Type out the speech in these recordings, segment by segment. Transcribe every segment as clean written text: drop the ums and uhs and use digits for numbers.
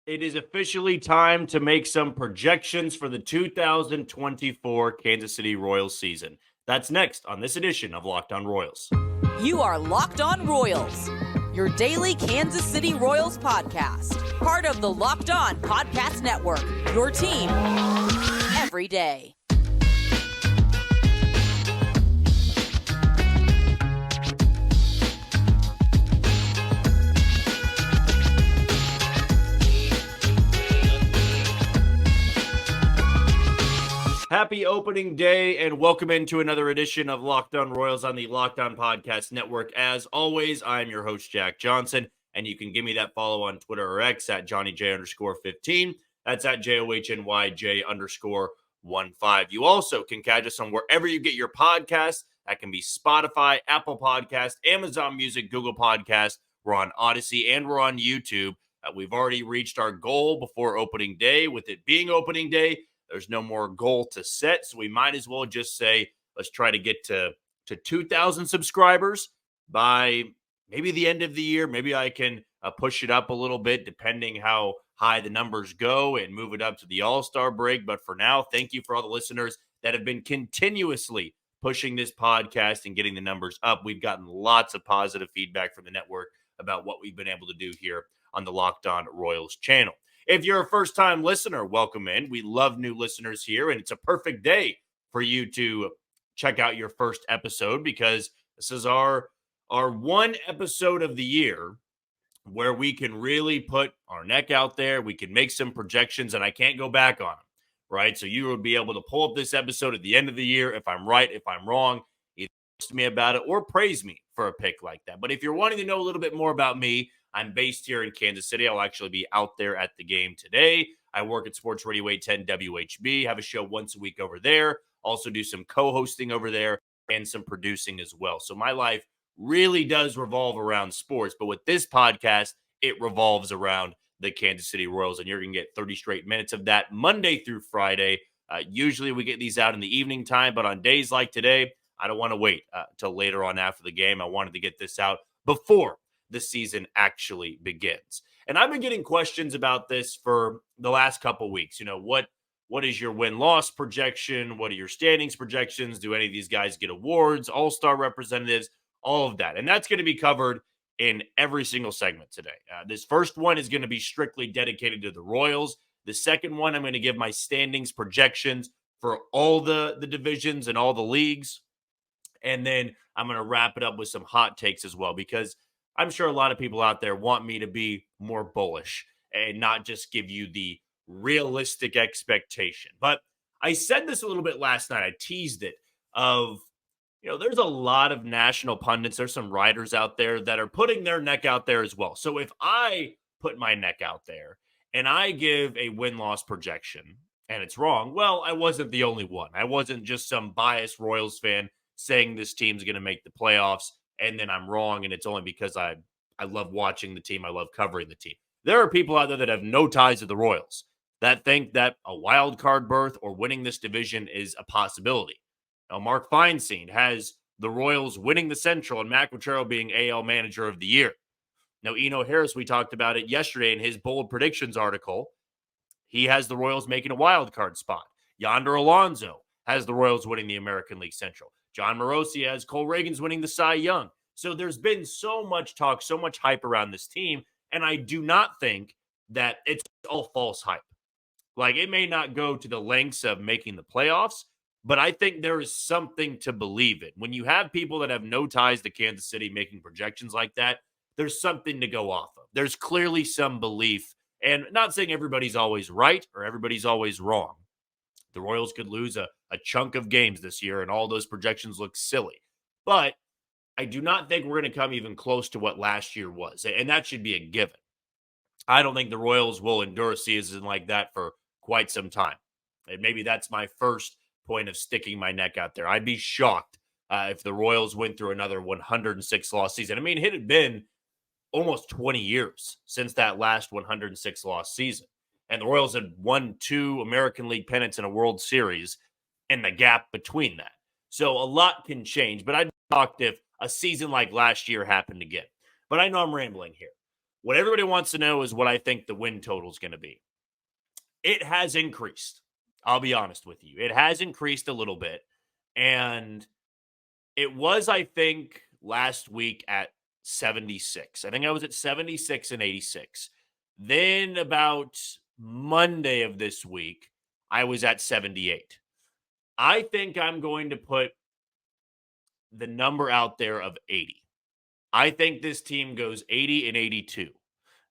It is officially time to make some projections for the 2024 Kansas City Royals season. That's next on this edition of Locked On Royals. You are Locked On Royals, your daily Kansas City Royals podcast. Part of the Locked On Podcast Network, your team every day. Happy opening day and welcome into another edition of Locked On Royals on the Locked On Podcast Network. As always, I'm your host, Jack Johnson, and you can give me that follow on Twitter or X at JohnnyJ_15. That's at JOHNYJ_15. You also can catch us on wherever you get your podcasts. That can be Spotify, Apple Podcasts, Amazon Music, Google Podcasts. We're on Odyssey and we're on YouTube. We've already reached our goal before opening day. With it being opening day, there's no more goal to set, so we might as well just say, let's try to get to 2,000 subscribers by maybe the end of the year. Maybe I can push it up a little bit, depending how high the numbers go, and move it up to the All-Star break. But for now, thank you for all the listeners that have been continuously pushing this podcast and getting the numbers up. We've gotten lots of positive feedback from the network about what we've been able to do here on the Locked On Royals channel. If you're a first-time listener, welcome in. We love new listeners here, and it's a perfect day for you to check out your first episode, because this is our one episode of the year where we can really put our neck out there. We can make some projections, and I can't go back on them, right? So you will be able to pull up this episode at the end of the year. If I'm right, if I'm wrong, either post me about it or praise me for a pick like that. But if you're wanting to know a little bit more about me, I'm based here in Kansas City. I'll actually be out there at the game today. I work at Sports Radio 810 WHB, have a show once a week over there, also do some co-hosting over there and some producing as well. So my life really does revolve around sports, but with this podcast, it revolves around the Kansas City Royals, and you're going to get 30 straight minutes of that Monday through Friday. Usually we get these out in the evening time, but on days like today, I don't want to wait till later on after the game. I wanted to get this out before the season actually begins. And I've been getting questions about this for the last couple weeks. You know, what is your win-loss projection? What are your standings projections? Do any of these guys get awards, all-star representatives, all of that? And that's going to be covered in every single segment today. This first one is going to be strictly dedicated to the Royals. The second one, I'm going to give my standings projections for all the divisions and all the leagues. And then I'm going to wrap it up with some hot takes as well, because I'm sure a lot of people out there want me to be more bullish and not just give you the realistic expectation. But I said this a little bit last night. I teased it of, there's a lot of national pundits. There's some writers out there that are putting their neck out there as well. So if I put my neck out there and I give a win-loss projection and it's wrong, well, I wasn't the only one. I wasn't just some biased Royals fan saying this team's going to make the playoffs, and then I'm wrong, and it's only because I love watching the team. I love covering the team. There are people out there that have no ties to the Royals that think that a wild card berth or winning this division is a possibility. Now, Mark Feinstein has the Royals winning the Central and Matt Quatraro being AL Manager of the Year. Now, Eno Harris, we talked about it yesterday in his bold predictions article. He has the Royals making a wild card spot. Yonder Alonso has the Royals winning the American League Central. John Morosi has Cole Reagan's winning the Cy Young. So there's been so much talk, so much hype around this team, and I do not think that it's all false hype. Like, it may not go to the lengths of making the playoffs, but I think there is something to believe in. When you have people that have no ties to Kansas City making projections like that, there's something to go off of. There's clearly some belief, and not saying everybody's always right or everybody's always wrong. The Royals could lose a chunk of games this year, and all those projections look silly. But I do not think we're going to come even close to what last year was, and that should be a given. I don't think the Royals will endure a season like that for quite some time. And maybe that's my first point of sticking my neck out there. I'd be shocked if the Royals went through another 106-loss season. I mean, it had been almost 20 years since that last 106-loss season. And the Royals had won 2 American League pennants in a World Series and the gap between that. So a lot can change, but I'd be shocked if a season like last year happened again. But I know I'm rambling here. What everybody wants to know is what I think the win total is going to be. It has increased. I'll be honest with you. It has increased a little bit. And it was, I think, last week at 76. I think I was at 76 and 86. Then about Monday of this week, I was at 78. I think I'm going to put the number out there of 80. I think this team goes 80 and 82.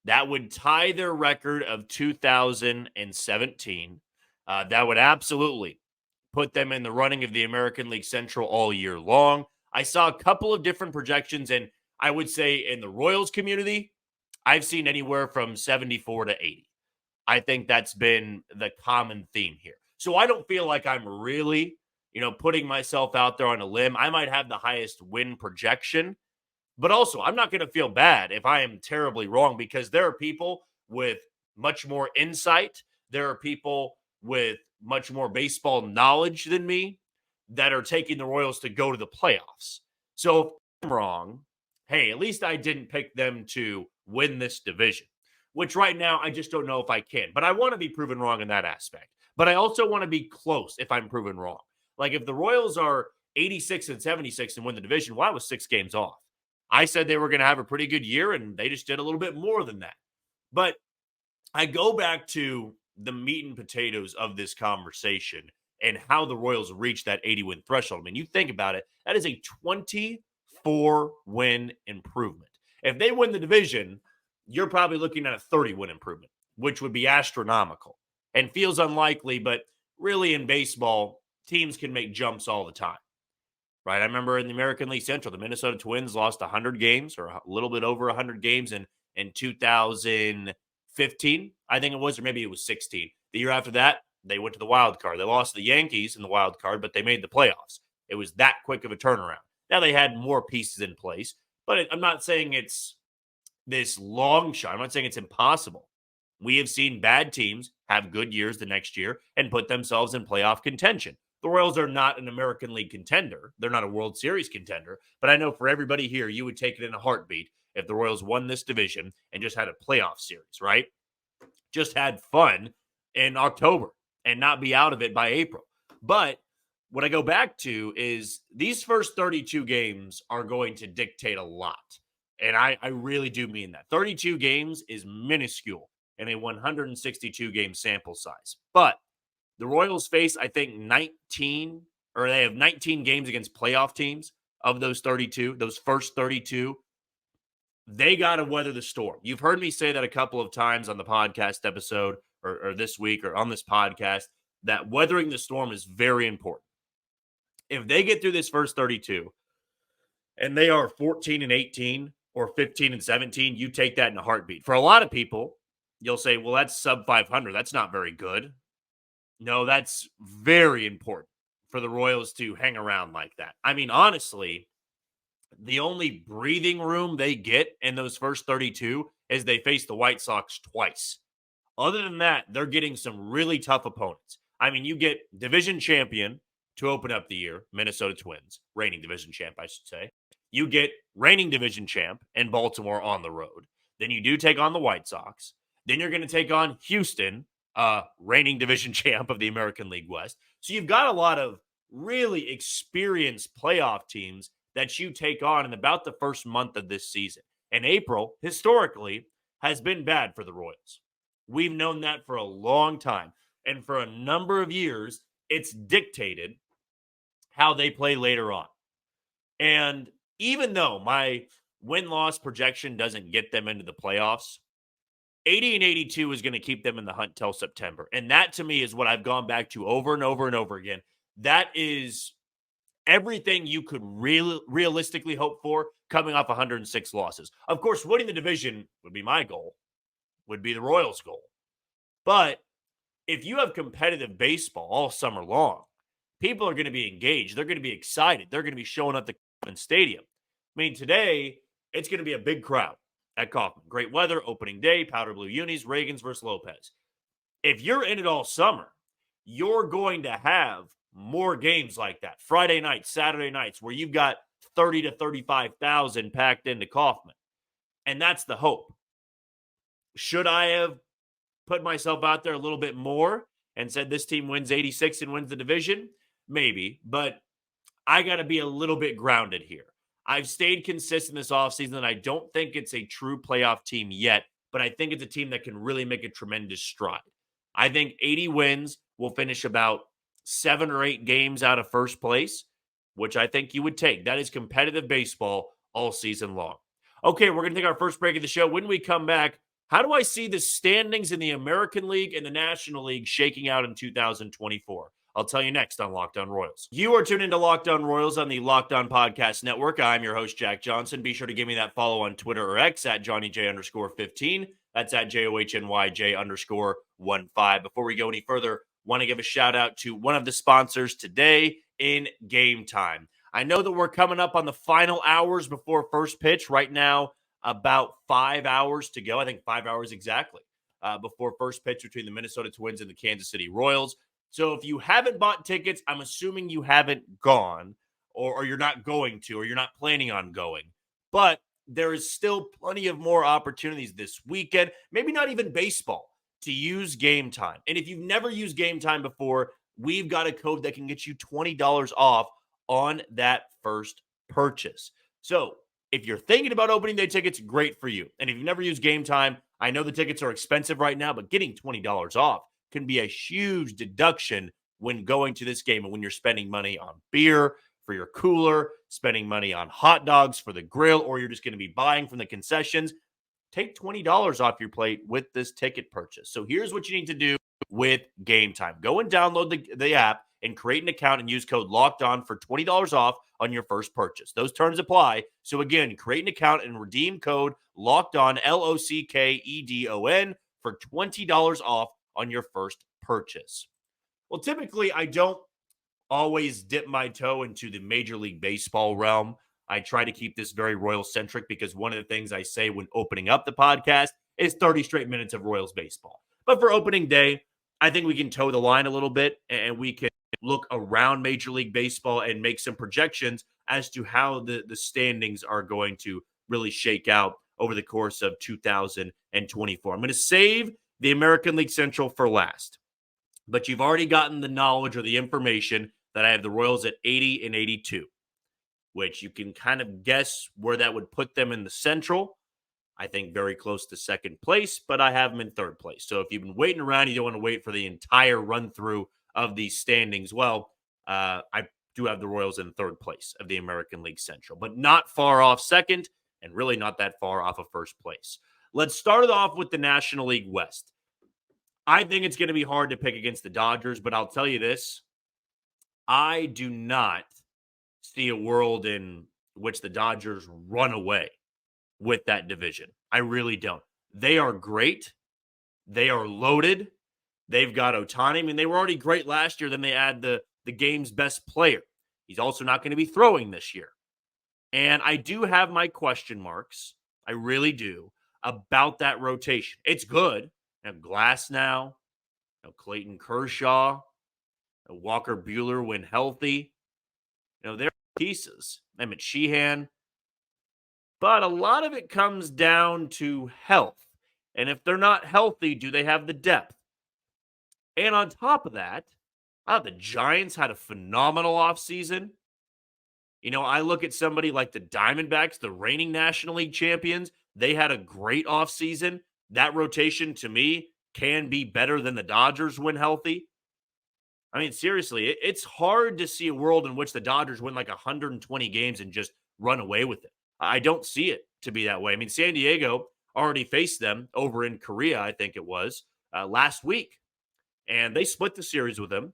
That would tie their record of 2017. That would absolutely put them in the running of the American League Central all year long. I saw a couple of different projections, and I would say in the Royals community, I've seen anywhere from 74 to 80. I think that's been the common theme here. So I don't feel like I'm really, putting myself out there on a limb. I might have the highest win projection, but also I'm not going to feel bad if I am terribly wrong, because there are people with much more insight. There are people with much more baseball knowledge than me that are taking the Royals to go to the playoffs. So if I'm wrong, hey, at least I didn't pick them to win this division, which right now I just don't know if I can. But I want to be proven wrong in that aspect. But I also want to be close if I'm proven wrong. Like if the Royals are 86 and 76 and win the division, well, I was 6 games off. I said they were going to have a pretty good year, and they just did a little bit more than that. But I go back to the meat and potatoes of this conversation and how the Royals reached that 80-win threshold. I mean, you think about it, that is a 24-win improvement. If they win the division, you're probably looking at a 30-win improvement, which would be astronomical and feels unlikely, but really in baseball, teams can make jumps all the time, right? I remember in the American League Central, the Minnesota Twins lost 100 games or a little bit over 100 games in 2015, I think it was, or maybe it was 16. The year after that, they went to the wild card. They lost to the Yankees in the wild card, but they made the playoffs. It was that quick of a turnaround. Now they had more pieces in place, but I'm not saying it's this long shot. I'm not saying it's impossible. We have seen bad teams have good years the next year and put themselves in playoff contention. The Royals are not an American League contender. They're not a World Series contender. But I know for everybody here, you would take it in a heartbeat if the Royals won this division and just had a playoff series, right? Just had fun in October and not be out of it by April. But what I go back to is these first 32 games are going to dictate a lot. And I really do mean that. 32 games is minuscule in a 162-game sample size. But the Royals face, I think, 19, or they have 19 games against playoff teams of those 32, those first 32. They got to weather the storm. You've heard me say that a couple of times on the podcast episode or this week or on this podcast, that weathering the storm is very important. If they get through this first 32 and they are 14 and 18 or 15 and 17, you take that in a heartbeat. For a lot of people, you'll say, well, that's sub 500. That's not very good. No, that's very important for the Royals to hang around like that. I mean, honestly, the only breathing room they get in those first 32 is they face the White Sox twice. Other than that, they're getting some really tough opponents. I mean, you get division champion to open up the year, Minnesota Twins, reigning division champ, I should say. You get reigning division champ in Baltimore on the road. Then you do take on the White Sox. Then you're going to take on Houston, reigning division champ of the American League West. So you've got a lot of really experienced playoff teams that you take on in about the first month of this season. And April, historically, has been bad for the Royals. We've known that for a long time. And for a number of years, it's dictated how they play later on. And even though my win-loss projection doesn't get them into the playoffs, 80 and 82 is going to keep them in the hunt till September. And that, to me, is what I've gone back to over and over and over again. That is everything you could realistically hope for coming off 106 losses. Of course, winning the division would be my goal, would be the Royals' goal. But if you have competitive baseball all summer long, people are going to be engaged. They're going to be excited. They're going to be showing up at the Kauffman Stadium. I mean, today, it's going to be a big crowd at Kauffman. Great weather, opening day, powder blue unis, Reagans versus Lopez. If you're in it all summer, you're going to have more games like that. Friday nights, Saturday nights, where you've got 30 to 35,000 packed into Kauffman. And that's the hope. Should I have put myself out there a little bit more and said this team wins 86 and wins the division? Maybe, but I got to be a little bit grounded here. I've stayed consistent this offseason, and I don't think it's a true playoff team yet, but I think it's a team that can really make a tremendous stride. I think 80 wins will finish about 7 or 8 games out of first place, which I think you would take. That is competitive baseball all season long. Okay, we're going to take our first break of the show. When we come back, how do I see the standings in the American League and the National League shaking out in 2024? I'll tell you next on Locked On Royals. You are tuned into Locked On Royals on the Locked On Podcast Network. I'm your host, Jack Johnson. Be sure to give me that follow on Twitter or X at JohnnyJ_15. That's at JOHNYJ_15. Before we go any further, want to give a shout out to one of the sponsors today in Gametime. I know that we're coming up on the final hours before first pitch. Right now, about 5 hours to go. I think 5 hours exactly before first pitch between the Minnesota Twins and the Kansas City Royals. So if you haven't bought tickets, I'm assuming you haven't gone or you're not going to or you're not planning on going. But there is still plenty of more opportunities this weekend, maybe not even baseball, to use Gametime. And if you've never used Gametime before, we've got a code that can get you $20 off on that first purchase. So if you're thinking about opening day tickets, great for you. And if you've never used Gametime, I know the tickets are expensive right now, but getting $20 off can be a huge deduction when going to this game and when you're spending money on beer for your cooler, spending money on hot dogs for the grill, or you're just going to be buying from the concessions. Take $20 off your plate with this ticket purchase. So here's what you need to do with Gametime. Go and download the app and create an account and use code LOCKEDON for $20 off on your first purchase. Those terms apply. So again, create an account and redeem code LOCKEDON, LOCKEDON, for $20 off on your first purchase. Well, typically, I don't always dip my toe into the Major League Baseball realm. I try to keep this very Royals-centric because one of the things I say when opening up the podcast is 30 straight minutes of Royals baseball. But for opening day, I think we can toe the line a little bit and we can look around Major League Baseball and make some projections as to how the standings are going to really shake out over the course of 2024. I'm going to save the American League Central for last, but you've already gotten the knowledge or the information that I have the Royals at 80 and 82, which you can kind of guess where that would put them in the Central. I think very close to second place, but I have them in third place. So if you've been waiting around, you don't want to wait for the entire run through of these standings. Well, I do have the Royals in third place of the American League Central, but not far off second and really not that far off of first place. Let's start it off with the National League West. I think it's going to be hard to pick against the Dodgers, but I'll tell you this. I do not see a world in which the Dodgers run away with that division. I really don't. They are great. They are loaded. They've got Ohtani. I mean, they were already great last year. Then they add the game's best player. He's also not going to be throwing this year. And I do have my question marks. I really do about that rotation. It's good. Glass now, Clayton Kershaw, Walker Buehler when healthy. They're pieces. Emmett Sheehan. But a lot of it comes down to health. And if they're not healthy, do they have the depth? And on top of that, the Giants had a phenomenal offseason. I look at somebody like the Diamondbacks, the reigning National League champions. They had a great offseason. That rotation, to me, can be better than the Dodgers when healthy. I mean, seriously, it's hard to see a world in which the Dodgers win like 120 games and just run away with it. I don't see it to be that way. I mean, San Diego already faced them over in Korea, I think it was, last week. And they split the series with them.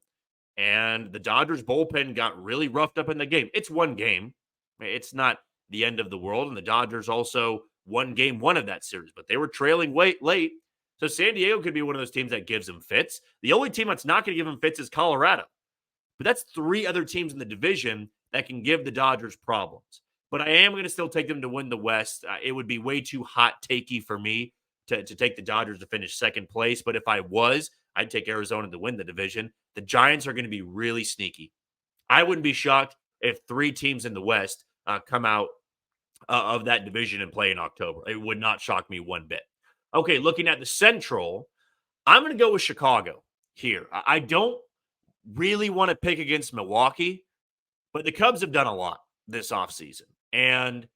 And the Dodgers bullpen got really roughed up in the game. It's one game. It's not the end of the world. And the Dodgers also won game one of that series, but they were trailing late. So San Diego could be one of those teams that gives them fits. The only team that's not going to give them fits is Colorado. But that's 3 other teams in the division that can give the Dodgers problems. But I am going to still take them to win the West. It would be way too hot-takey for me to take the Dodgers to finish second place. But if I was, I'd take Arizona to win the division. The Giants are going to be really sneaky. I wouldn't be shocked if 3 teams in the West come out of that division and play in October. It would not shock me one bit. Okay, looking at the Central, I'm going to go with Chicago here. I don't really want to pick against Milwaukee, but the Cubs have done a lot this offseason. And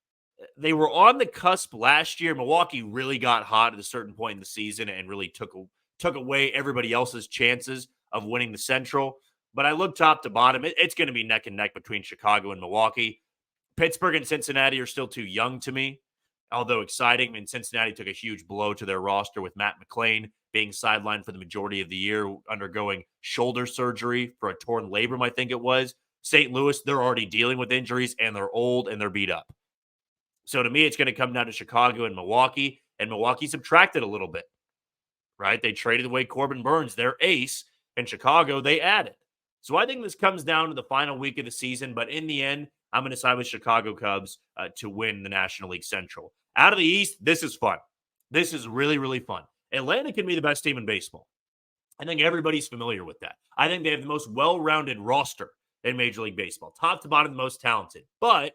they were on the cusp last year. Milwaukee really got hot at a certain point in the season and really took away everybody else's chances of winning the Central. But I look top to bottom. It's going to be neck and neck between Chicago and Milwaukee. Pittsburgh and Cincinnati are still too young to me, although exciting. I mean, Cincinnati took a huge blow to their roster with Matt McClain being sidelined for the majority of the year, undergoing shoulder surgery for a torn labrum, I think it was. St. Louis, they're already dealing with injuries, and they're old and they're beat up. So to me, it's going to come down to Chicago and Milwaukee subtracted a little bit, right? They traded away Corbin Burns, their ace, and Chicago, they added. So I think this comes down to the final week of the season, but in the end, I'm going to side with Chicago Cubs to win the National League Central. Out of the East, this is fun. This is really, really fun. Atlanta can be the best team in baseball. I think everybody's familiar with that. I think they have the most well-rounded roster in Major League Baseball. Top to bottom, the most talented. But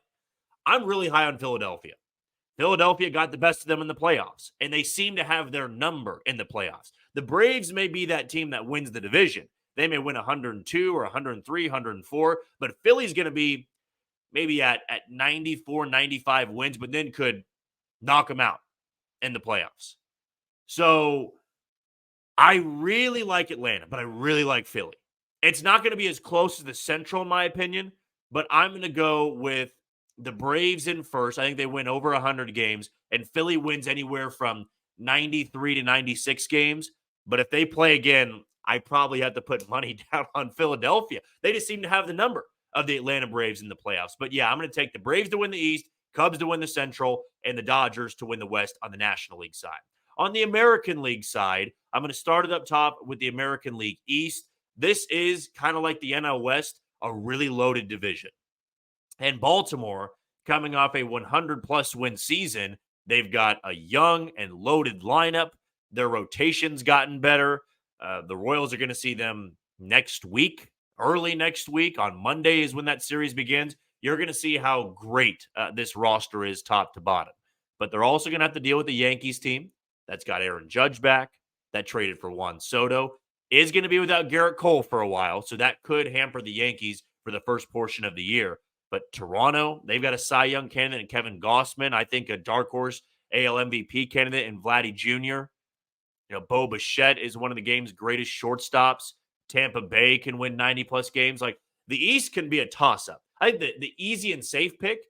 I'm really high on Philadelphia. Philadelphia got the best of them in the playoffs, and they seem to have their number in the playoffs. The Braves may be that team that wins the division. They may win 102 or 103, 104, but Philly's going to be maybe at 94, 95 wins, but then could knock them out in the playoffs. So I really like Atlanta, but I really like Philly. It's not going to be as close as the Central, in my opinion, but I'm going to go with the Braves in first. I think they win over 100 games, and Philly wins anywhere from 93 to 96 games. But if they play again, I probably have to put money down on Philadelphia. They just seem to have the number of the Atlanta Braves in the playoffs. But yeah, I'm going to take the Braves to win the East, Cubs to win the Central, and the Dodgers to win the West on the National League side. On the American League side, I'm going to start it up top with the American League East. This is kind of like the NL West, a really loaded division. And Baltimore, coming off a 100-plus win season, they've got a young and loaded lineup. Their rotation's gotten better. The Royals are going to see them next week, early next week. On Monday is when that series begins. You're going to see how great this roster is top to bottom. But they're also going to have to deal with the Yankees team that's got Aaron Judge back, that traded for Juan Soto, is going to be without Garrett Cole for a while, so that could hamper the Yankees for the first portion of the year. But Toronto, they've got a Cy Young candidate in Kevin Gausman. I think a dark horse AL MVP candidate in Vladdy Jr. Bo Bichette is one of the game's greatest shortstops. Tampa Bay can win 90-plus games. Like, the East can be a toss-up. I think the easy and safe pick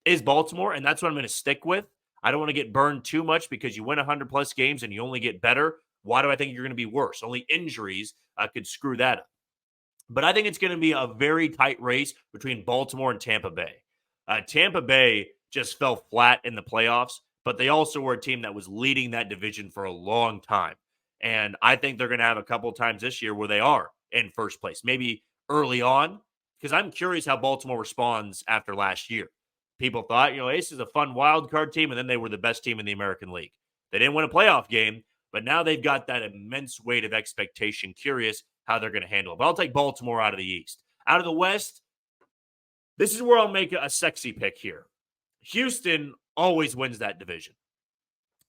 is Baltimore, and that's what I'm going to stick with. I don't want to get burned too much because you win 100-plus games and you only get better. Why do I think you're going to be worse? Only injuries could screw that up. But I think it's going to be a very tight race between Baltimore and Tampa Bay. Tampa Bay just fell flat in the playoffs, but they also were a team that was leading that division for a long time. And I think they're going to have a couple of times this year where they are in first place, maybe early on, because I'm curious how Baltimore responds after last year. People thought, Ace is a fun wild card team, and then they were the best team in the American League. They didn't win a playoff game, but now they've got that immense weight of expectation. Curious how they're going to handle it. But I'll take Baltimore out of the East. Out of the West, this is where I'll make a sexy pick here. Houston always wins that division.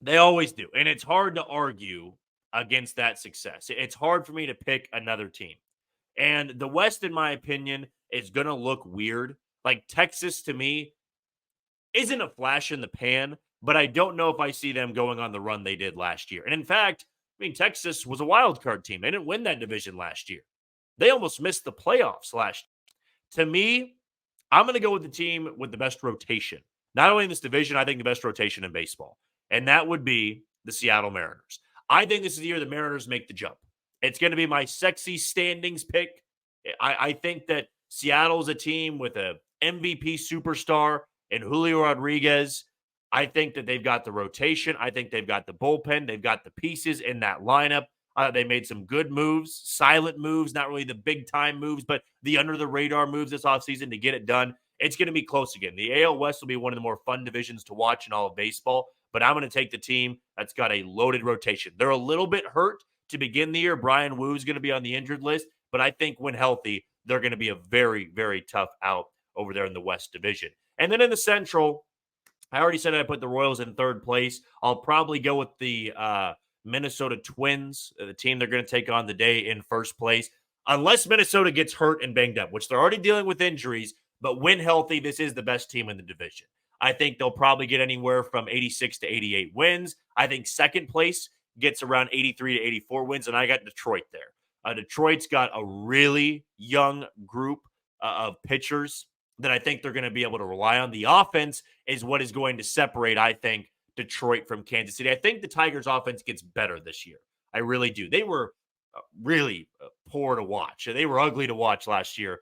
They always do. And it's hard to argue against that success. It's hard for me to pick another team. And the West, in my opinion, is going to look weird. Like, Texas, to me, isn't a flash in the pan, but I don't know if I see them going on the run they did last year. And in fact, Texas was a wild card team. They didn't win that division last year. They almost missed the playoffs last year. To me, I'm going to go with the team with the best rotation. Not only in this division, I think the best rotation in baseball. And that would be the Seattle Mariners. I think this is the year the Mariners make the jump. It's going to be my sexy standings pick. I think that Seattle's a team with a MVP superstar and Julio Rodriguez. I think that they've got the rotation. I think they've got the bullpen. They've got the pieces in that lineup. They made some good moves, silent moves, not really the big-time moves, but the under-the-radar moves this offseason to get it done. It's going to be close again. The AL West will be one of the more fun divisions to watch in all of baseball, but I'm going to take the team that's got a loaded rotation. They're a little bit hurt to begin the year. Brian Woo's going to be on the injured list, but I think when healthy, they're going to be a very, very tough out over there in the West Division. And then in the Central, I already said I put the Royals in third place. I'll probably go with the Minnesota Twins, the team they're going to take on today, in first place. Unless Minnesota gets hurt and banged up, which they're already dealing with injuries, but when healthy, this is the best team in the division. I think they'll probably get anywhere from 86 to 88 wins. I think second place gets around 83 to 84 wins, and I got Detroit there. Detroit's got a really young group of pitchers that I think they're going to be able to rely on. The offense is what is going to separate, I think, Detroit from Kansas City. I think the Tigers' offense gets better this year. I really do. They were really poor to watch. They were ugly to watch last year,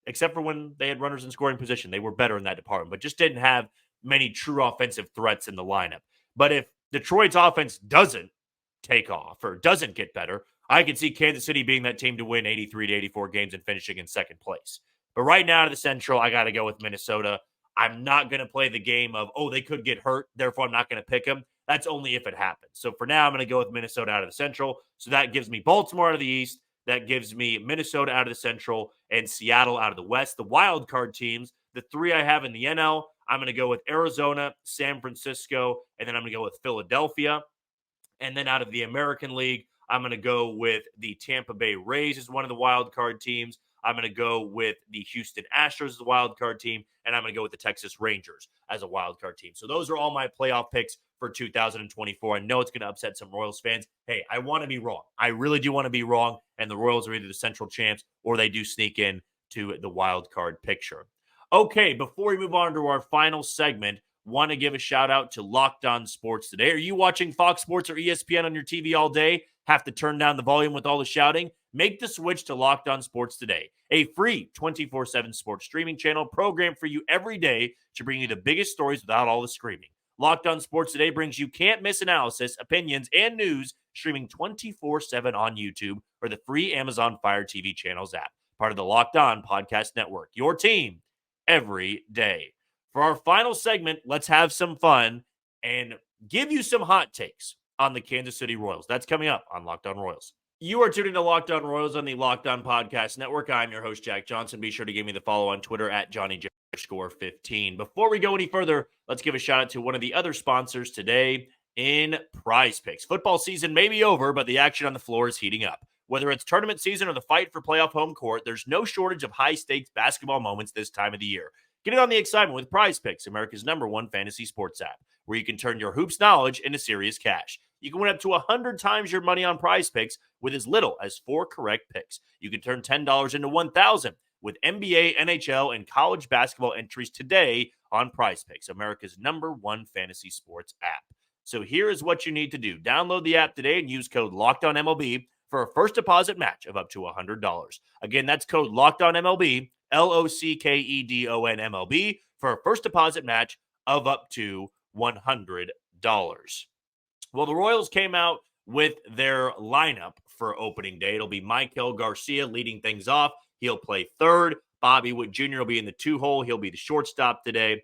except for when they had runners in scoring position. They were better in that department, but just didn't have many true offensive threats in the lineup. But if Detroit's offense doesn't take off or doesn't get better, I can see Kansas City being that team to win 83 to 84 games and finishing in second place. But right now to the Central, I got to go with Minnesota. I'm not going to play the game of, they could get hurt, therefore I'm not going to pick them. That's only if it happens. So for now, I'm going to go with Minnesota out of the Central. So that gives me Baltimore out of the East. That gives me Minnesota out of the Central and Seattle out of the West. The wild card teams, the three I have in the NL, I'm going to go with Arizona, San Francisco, and then I'm going to go with Philadelphia. And then out of the American League, I'm going to go with the Tampa Bay Rays as one of the wild card teams. I'm going to go with the Houston Astros as a wild card team, and I'm going to go with the Texas Rangers as a wild card team. So those are all my playoff picks for 2024. I know it's going to upset some Royals fans. Hey, I want to be wrong. I really do want to be wrong, and the Royals are either the Central champs or they do sneak in to the wild card picture. Okay, before we move on to our final segment, want to give a shout out to Locked On Sports Today. Are you watching Fox Sports or ESPN on your TV all day? Have to turn down the volume with all the shouting? Make the switch to Locked On Sports Today, a free 24/7 sports streaming channel programmed for you every day to bring you the biggest stories without all the screaming. Locked On Sports Today brings you can't-miss analysis, opinions, and news streaming 24/7 on YouTube or the free Amazon Fire TV channels app, part of the Locked On Podcast Network, your team every day. For our final segment, let's have some fun and give you some hot takes on the Kansas City Royals. That's coming up on Locked On Royals. You are tuning to Locked On Royals on the Locked On Podcast Network. I'm your host, Jack Johnson. Be sure to give me the follow on Twitter at JohnnyJ_15. Before we go any further, let's give a shout out to one of the other sponsors today in PrizePicks. Football season may be over, but the action on the floor is heating up. Whether it's tournament season or the fight for playoff home court, there's no shortage of high-stakes basketball moments this time of the year. Get in on the excitement with PrizePicks, America's #1 fantasy sports app, where you can turn your hoops knowledge into serious cash. You can win up to 100 times your money on PrizePicks with as little as 4 correct picks. You can turn $10 into $1,000 with NBA, NHL, and college basketball entries today on PrizePicks, America's #1 fantasy sports app. So here is what you need to do. Download the app today and use code LOCKEDONMLB for a first deposit match of up to $100. Again, that's code LOCKEDONMLB, LOCKEDONMLB, for a first deposit match of up to $100. Well, the Royals came out with their lineup for opening day. It'll be Michael Garcia leading things off. He'll play third. Bobby Witt Jr. will be in the 2-hole. He'll be the shortstop today.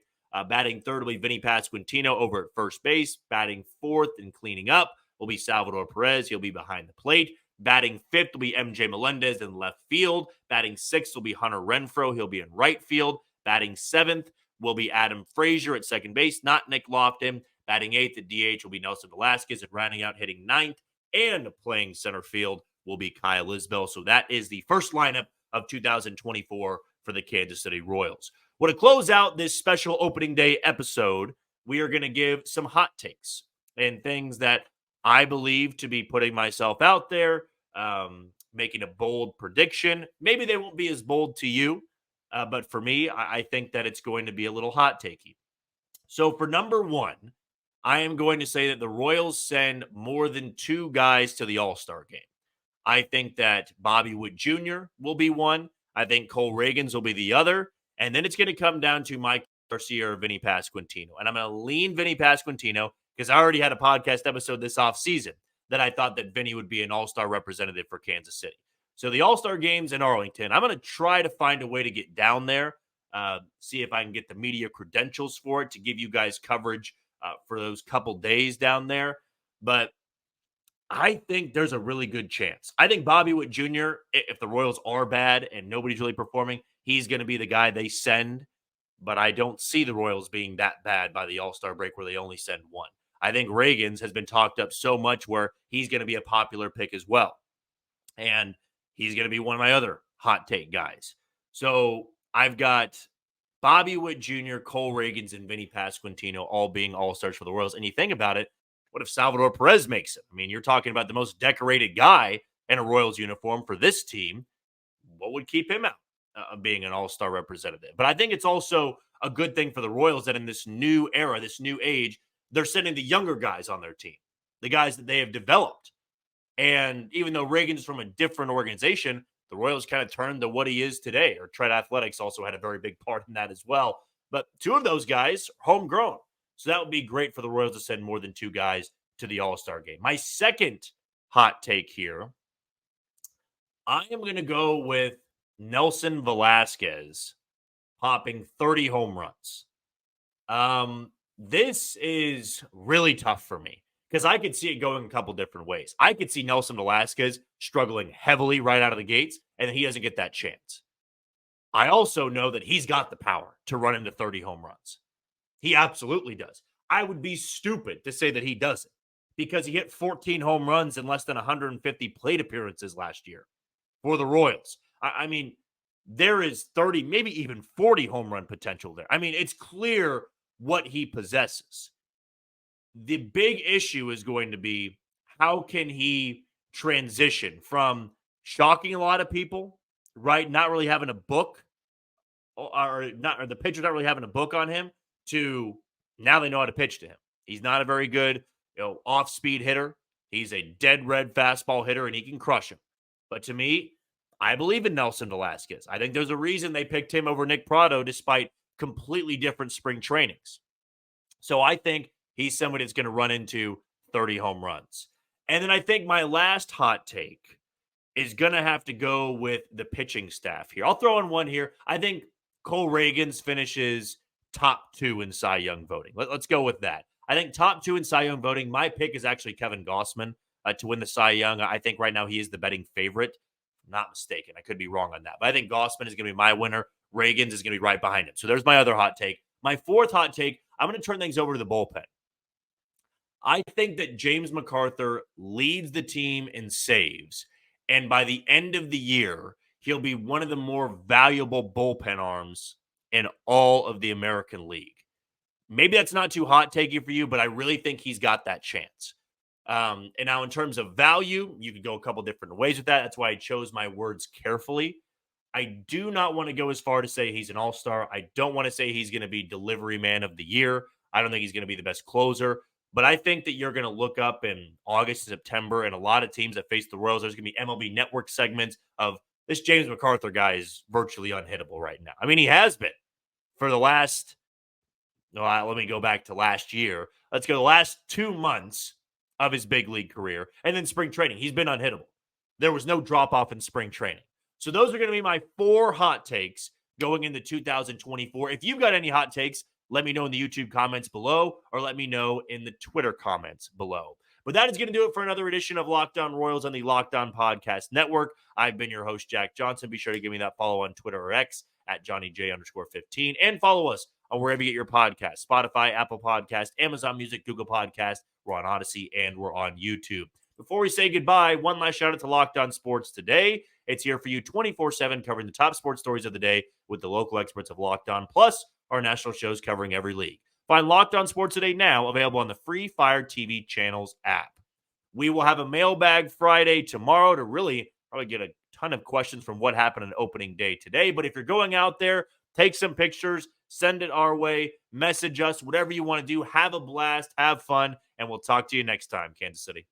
Batting third will be Vinny Pasquantino over at first base. Batting fourth and cleaning up will be Salvador Perez. He'll be behind the plate. Batting fifth will be MJ Melendez in left field. Batting sixth will be Hunter Renfroe. He'll be in right field. Batting seventh will be Adam Frazier at second base, not Nick Lofton. Batting eighth at DH will be Nelson Velasquez, and rounding out hitting ninth and playing center field will be Kyle Isbell. So that is the first lineup of 2024 for the Kansas City Royals. Well, to close out this special opening day episode, we are going to give some hot takes and things that I believe to be putting myself out there, making a bold prediction. Maybe they won't be as bold to you, but for me, I think that it's going to be a little hot takey. So for number one, I am going to say that the Royals send more than 2 guys to the All-Star game. I think that Bobby Witt Jr. will be one. I think Cole Reagans will be the other. And then it's going to come down to Mike Garcia or Vinny Pasquantino. And I'm going to lean Vinny Pasquantino because I already had a podcast episode this offseason that I thought that Vinny would be an All-Star representative for Kansas City. So the All-Star game's in Arlington. I'm going to try to find a way to get down there, see if I can get the media credentials for it to give you guys coverage for those couple days down there. But I think there's a really good chance. I think Bobby Witt Jr., if the Royals are bad and nobody's really performing, he's going to be the guy they send but I don't see the Royals being that bad by the All-Star break where they only send one. I think Reagan's has been talked up so much where he's going to be a popular pick as well. And he's going to be one of my other hot take guys. So I've got Bobby Witt Jr., Cole Reagans, and Vinny Pasquantino all being All-Stars for the Royals. And you think about it, what if Salvador Perez makes it? I mean, you're talking about the most decorated guy in a Royals uniform for this team. What would keep him out of being an All-Star representative? But I think it's also a good thing for the Royals that in this new era, this new age, they're sending the younger guys on their team, the guys that they have developed. And even though Reagan's from a different organization, the Royals kind of turned to what he is today. Or Tread Athletics also had a very big part in that as well. But two of those guys are homegrown. So that would be great for the Royals to send more than two guys to the All-Star game. My second hot take here, I am going to go with Nelson Velasquez popping 30 home runs. This is really tough for me because I could see it going a couple different ways. I could see Nelson Velasquez struggling heavily right out of the gates, and he doesn't get that chance. I also know that he's got the power to run into 30 home runs. He absolutely does. I would be stupid to say that he doesn't because he hit 14 home runs in less than 150 plate appearances last year for the Royals. I mean, there is 30, maybe even 40 home run potential there. I mean, it's clear what he possesses. The big issue is going to be how can he transition from shocking a lot of people, right? Not really having a book or the pitcher's not really having a book on him to now they know how to pitch to him. He's not a very good, off-speed hitter. He's a dead red fastball hitter and he can crush him. But to me, I believe in Nelson Velasquez. I think there's a reason they picked him over Nick Pratto despite completely different spring trainings. So I think he's somebody that's going to run into 30 home runs. And then I think my last hot take is going to have to go with the pitching staff here. I'll throw in one here. I think Cole Reagans finishes top 2 in Cy Young voting. Let's go with that. I think top 2 in Cy Young voting. My pick is actually Kevin Gausman to win the Cy Young. I think right now he is the betting favorite. I'm not mistaken. I could be wrong on that. But I think Gausman is going to be my winner. Reagans is going to be right behind him. So there's my other hot take. My fourth hot take, I'm going to turn things over to the bullpen. I think that James McArthur leads the team in saves. And by the end of the year, he'll be one of the more valuable bullpen arms in all of the American League. Maybe that's not too hot takey for you, but I really think he's got that chance. And now in terms of value, you could go a couple different ways with that. That's why I chose my words carefully. I do not want to go as far to say he's an all-star. I don't want to say he's going to be delivery man of the year. I don't think he's going to be the best closer. But I think that you're going to look up in August and September, and a lot of teams that face the Royals, there's going to be MLB Network segments of this James McArthur guy is virtually unhittable right now. I mean, he has been for the last, let me go back to last year. Let's go the last 2 months of his big league career. And then spring training, he's been unhittable. There was no drop-off in spring training. So those are going to be my 4 hot takes going into 2024. If you've got any hot takes, let me know in the YouTube comments below or let me know in the Twitter comments below. But that is going to do it for another edition of Locked On Royals on the Locked On Podcast Network. I've been your host, Jack Johnson. Be sure to give me that follow on Twitter or X at JohnnyJ_15 and follow us on wherever you get your podcasts, Spotify, Apple Podcasts, Amazon Music, Google Podcasts. We're on Odyssey and we're on YouTube. Before we say goodbye, one last shout out to Locked On Sports Today. It's here for you 24/7, covering the top sports stories of the day with the local experts of Locked On, plus our national shows covering every league. Find Locked On Sports Today now, available on the free Fire TV Channels app. We will have a mailbag Friday tomorrow to really probably get a ton of questions from what happened on opening day today. But if you're going out there, take some pictures, send it our way, message us, whatever you want to do. Have a blast, have fun, and we'll talk to you next time, Kansas City.